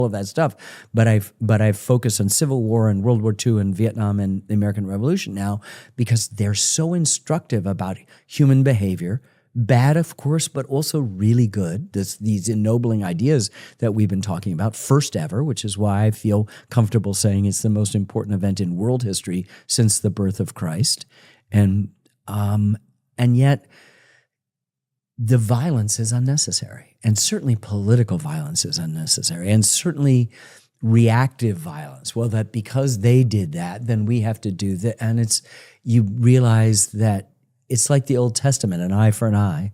all of that stuff. But I've focused on Civil War and World War II and Vietnam and the American Revolution now because they're so instructive about human behavior. Bad, of course, but also really good. These ennobling ideas that we've been talking about, first ever, which is why I feel comfortable saying it's the most important event in world history since the birth of Christ. And yet the violence is unnecessary. And certainly political violence is unnecessary. And certainly reactive violence. Well, that because they did that, then we have to do that. And you realize that it's like the Old Testament, an eye for an eye,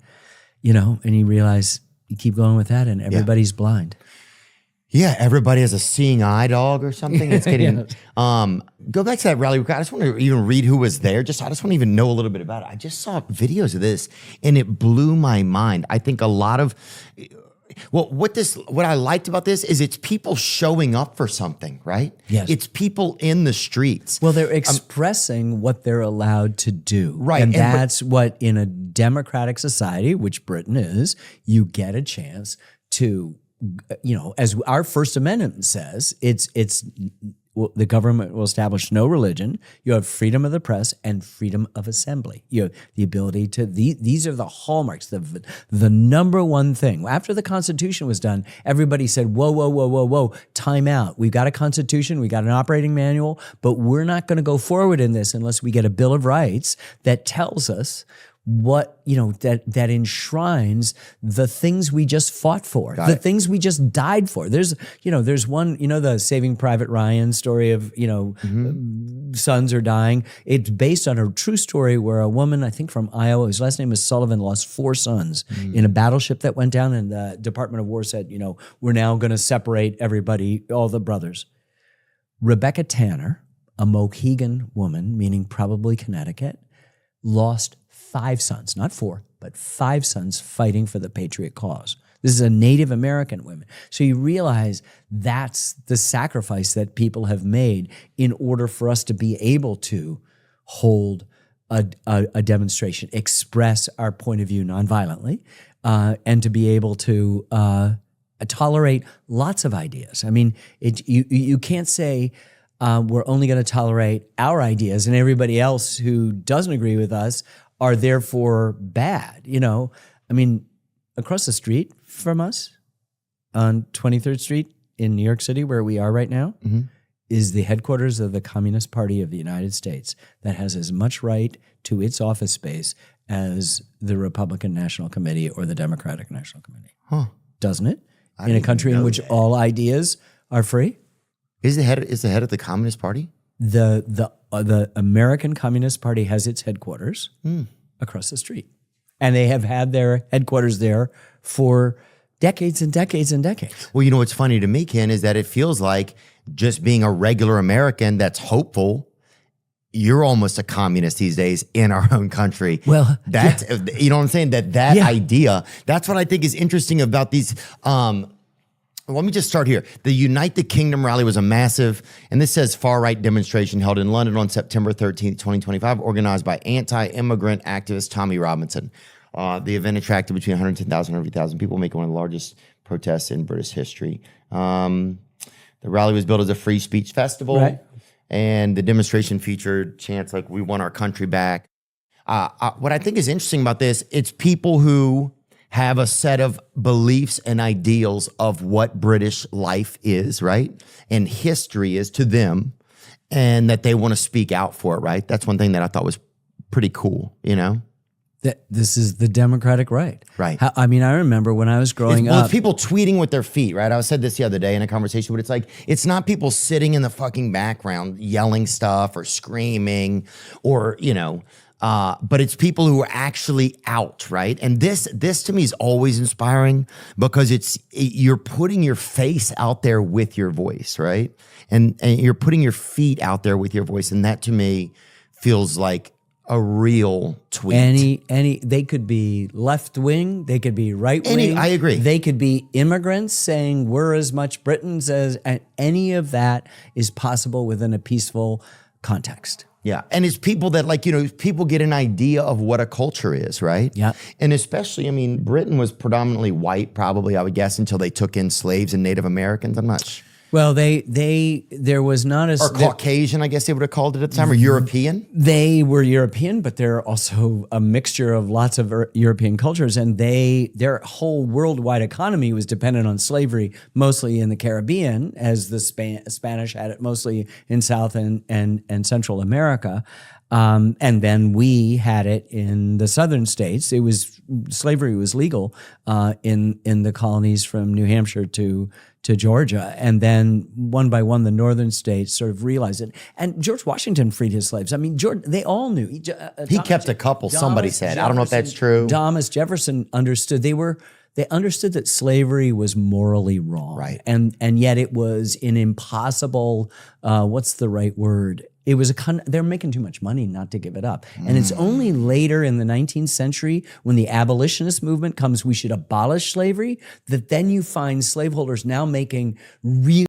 and you realize you keep going with that and everybody's blind. Yeah, everybody has a seeing eye dog or something. It's getting, go back to that rally. I just want to even read who was there. I just want to even know a little bit about it. I just saw videos of this and it blew my mind. I think a lot of, what I liked about this is it's people showing up for something, right? Yes. It's people in the streets. Well, they're expressing what they're allowed to do. Right. And that's what in a democratic society, which Britain is, you get a chance to, as our First Amendment says, the government will establish no religion. You have freedom of the press and freedom of assembly. You have the ability to, these are the hallmarks, the number one thing. After the Constitution was done, everybody said, whoa, time out. We've got a Constitution, we got an operating manual, but we're not going to go forward in this unless we get a Bill of Rights that tells us what, that enshrines the things we just fought for, things we just died for. There's one, the Saving Private Ryan story of, sons are dying. It's based on a true story where a woman, I think from Iowa, whose last name is Sullivan, lost 4 sons in a battleship that went down, and the Department of War said, we're now going to separate everybody, all the brothers. Rebecca Tanner, a Mohegan woman, meaning probably Connecticut, lost 5 sons, not 4, but 5 sons fighting for the patriot cause. This is a Native American woman. So you realize that's the sacrifice that people have made in order for us to be able to hold a demonstration, express our point of view nonviolently, and to be able to tolerate lots of ideas. I mean, you can't say, we're only going to tolerate our ideas and everybody else who doesn't agree with us are therefore bad. I mean, across the street from us on 23rd Street in New York City, where we are right now, is the headquarters of the Communist Party of the United States that has as much right to its office space as the Republican National Committee or the Democratic National Committee. Doesn't it? In a country in which all ideas are free? Is the head of the Communist Party? The American Communist Party has its headquarters across the street. And they have had their headquarters there for decades and decades and decades. Well, what's funny to me, Ken, is that it feels like just being a regular American that's hopeful, you're almost a communist these days in our own country. Well, that's, you know what I'm saying? That idea, that's what I think is interesting about these, let me just start here. The Unite the Kingdom rally was a massive, and this says far-right demonstration held in London on September 13th, 2025, organized by anti-immigrant activist Tommy Robinson. The event attracted between 110,000 and 150,000 people, making one of the largest protests in British history. The rally was billed as a free speech festival, right, and the demonstration featured chants like, "We want our country back." What I think is interesting about this, it's people who have a set of beliefs and ideals of what British life is, right? And history is to them, and that they want to speak out for it, right? That's one thing that I thought was pretty cool, That this is the democratic right. Right. I remember when I was growing up. It's people tweeting with their feet, right? I said this the other day in a conversation, but it's like, it's not people sitting in the fucking background yelling stuff or screaming or, but it's people who are actually out, right? And this to me is always inspiring because you're putting your face out there with your voice, right? And you're putting your feet out there with your voice, and that to me feels like a real tweet. They could be left wing, they could be right wing. I agree. They could be immigrants saying we're as much Britons as, and any of that is possible within a peaceful context. Yeah. And it's people that like, people get an idea of what a culture is, right? Yeah. And especially, I mean, Britain was predominantly white, probably, I would guess, until they took in slaves and Native Americans. I'm not sure. Well, there was not a... Or Caucasian, I guess they would have called it at the time, or European. They were European, but they're also a mixture of lots of European cultures, and their whole worldwide economy was dependent on slavery, mostly in the Caribbean, as the Spanish had it mostly in South and Central America. And then we had it in the southern states. Slavery was legal in the colonies from New Hampshire to Georgia. And then one by one, the northern states sort of realized it. And George Washington freed his slaves. I mean, they all knew. He kept a couple, somebody said. I don't know if that's true. Thomas Jefferson understood. They understood that slavery was morally wrong. Right. And yet it was an impossible, what's the right word? It was they're making too much money not to give it up. And it's only later in the 19th century when the abolitionist movement comes, we should abolish slavery, that then you find slaveholders now making real